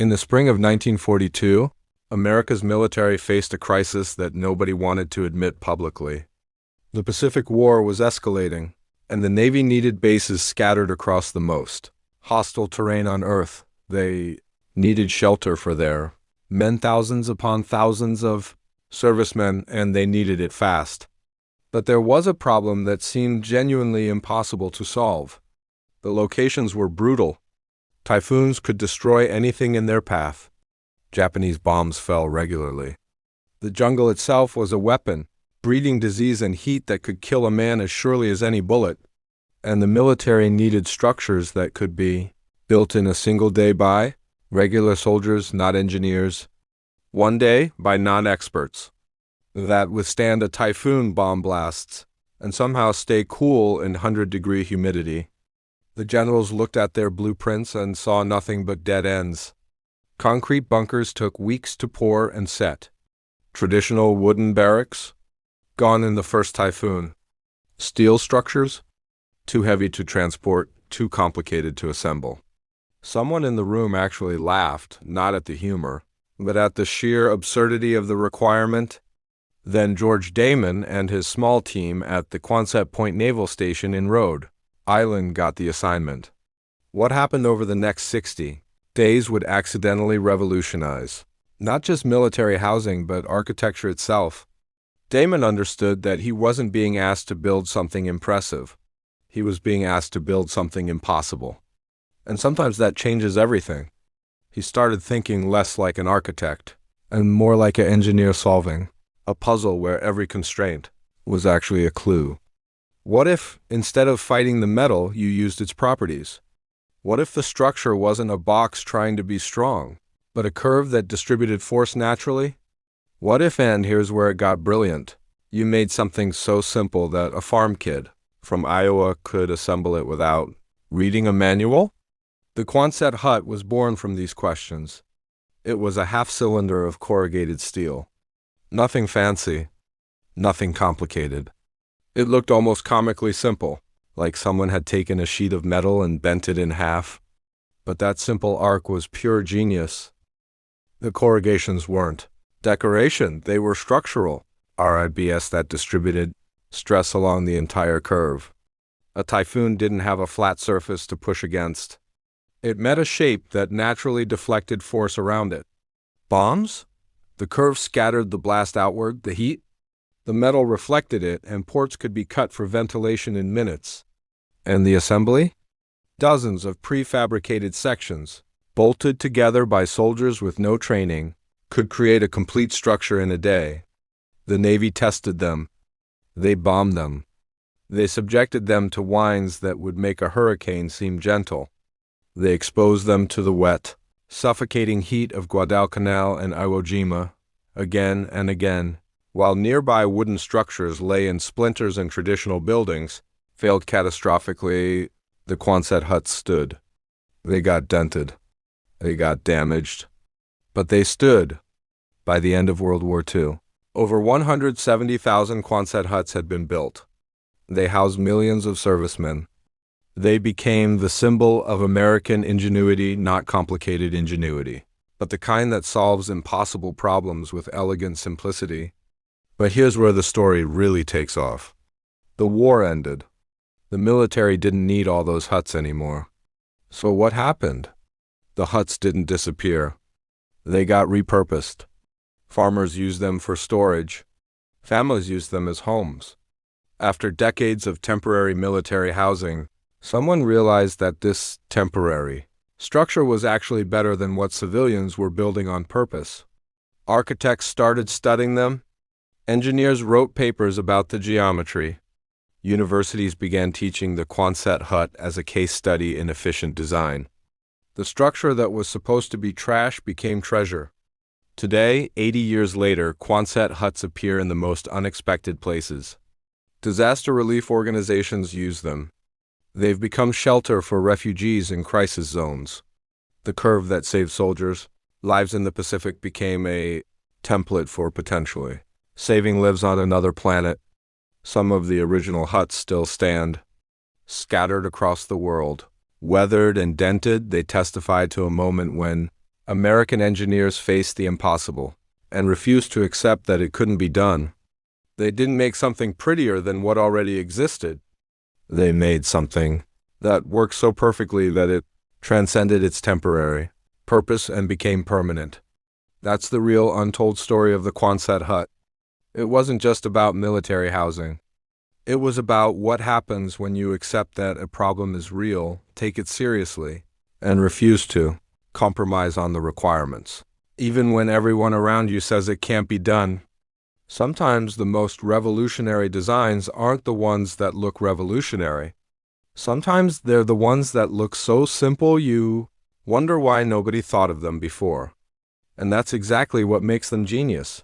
In the spring of 1942, America's military faced a crisis that nobody wanted to admit publicly. The Pacific War was escalating, and the Navy needed bases scattered across the most hostile terrain on Earth. They needed shelter for their men, thousands upon thousands of servicemen, and they needed it fast. But there was a problem that seemed genuinely impossible to solve. The locations were brutal. Typhoons could destroy anything in their path. Japanese bombs fell regularly. The jungle itself was a weapon, breeding disease and heat that could kill a man as surely as any bullet. And the military needed structures that could be built in a single day by regular soldiers, not engineers. One day by non-experts. That withstand a typhoon bomb blasts and somehow stay cool in 100-degree humidity. The generals looked at their blueprints and saw nothing but dead ends. Concrete bunkers took weeks to pour and set. Traditional wooden barracks? Gone in the first typhoon. Steel structures? Too heavy to transport, too complicated to assemble. Someone in the room actually laughed, not at the humor, but at the sheer absurdity of the requirement. Then George Damon and his small team at the Quonset Point Naval Station in Rhode Island got the assignment. What happened over the next 60 days would accidentally revolutionize not just military housing, but architecture itself. Damon understood that he wasn't being asked to build something impressive. He was being asked to build something impossible. And sometimes that changes everything. He started thinking less like an architect and more like an engineer solving a puzzle where every constraint was actually a clue. What if, instead of fighting the metal, you used its properties? What if the structure wasn't a box trying to be strong, but a curve that distributed force naturally? What if, and here's where it got brilliant, you made something so simple that a farm kid from Iowa could assemble it without reading a manual? The Quonset hut was born from these questions. It was a half-cylinder of corrugated steel. Nothing fancy, nothing complicated. It looked almost comically simple, like someone had taken a sheet of metal and bent it in half. But that simple arc was pure genius. The corrugations weren't decoration, they were structural. RIBS that distributed stress along the entire curve. A typhoon didn't have a flat surface to push against. It met a shape that naturally deflected force around it. Bombs? The curve scattered the blast outward, the heat. The metal reflected it, and ports could be cut for ventilation in minutes. And the assembly? Dozens of prefabricated sections, bolted together by soldiers with no training, could create a complete structure in a day. The Navy tested them. They bombed them. They subjected them to winds that would make a hurricane seem gentle. They exposed them to the wet, suffocating heat of Guadalcanal and Iwo Jima, again and again. While nearby wooden structures lay in splinters and traditional buildings failed catastrophically, the Quonset huts stood. They got dented. They got damaged. But they stood. By the end of World War II, over 170,000 Quonset huts had been built. They housed millions of servicemen. They became the symbol of American ingenuity, not complicated ingenuity, but the kind that solves impossible problems with elegant simplicity. But here's where the story really takes off. The war ended. The military didn't need all those huts anymore. So what happened? The huts didn't disappear. They got repurposed. Farmers used them for storage. Families used them as homes. After decades of temporary military housing, someone realized that this temporary structure was actually better than what civilians were building on purpose. Architects started studying them. Engineers wrote papers about the geometry. Universities began teaching the Quonset hut as a case study in efficient design. The structure that was supposed to be trash became treasure. Today, 80 years later, Quonset huts appear in the most unexpected places. Disaster relief organizations use them. They've become shelter for refugees in crisis zones. The curve that saved soldiers' lives in the Pacific became a template for potentially saving lives on another planet. Some of the original huts still stand, scattered across the world. Weathered and dented, they testify to a moment when American engineers faced the impossible and refused to accept that it couldn't be done. They didn't make something prettier than what already existed. They made something that worked so perfectly that it transcended its temporary purpose and became permanent. That's the real untold story of the Quonset hut. It wasn't just about military housing. It was about what happens when you accept that a problem is real, take it seriously, and refuse to compromise on the requirements. Even when everyone around you says it can't be done. Sometimes the most revolutionary designs aren't the ones that look revolutionary. Sometimes they're the ones that look so simple you wonder why nobody thought of them before. And that's exactly what makes them genius.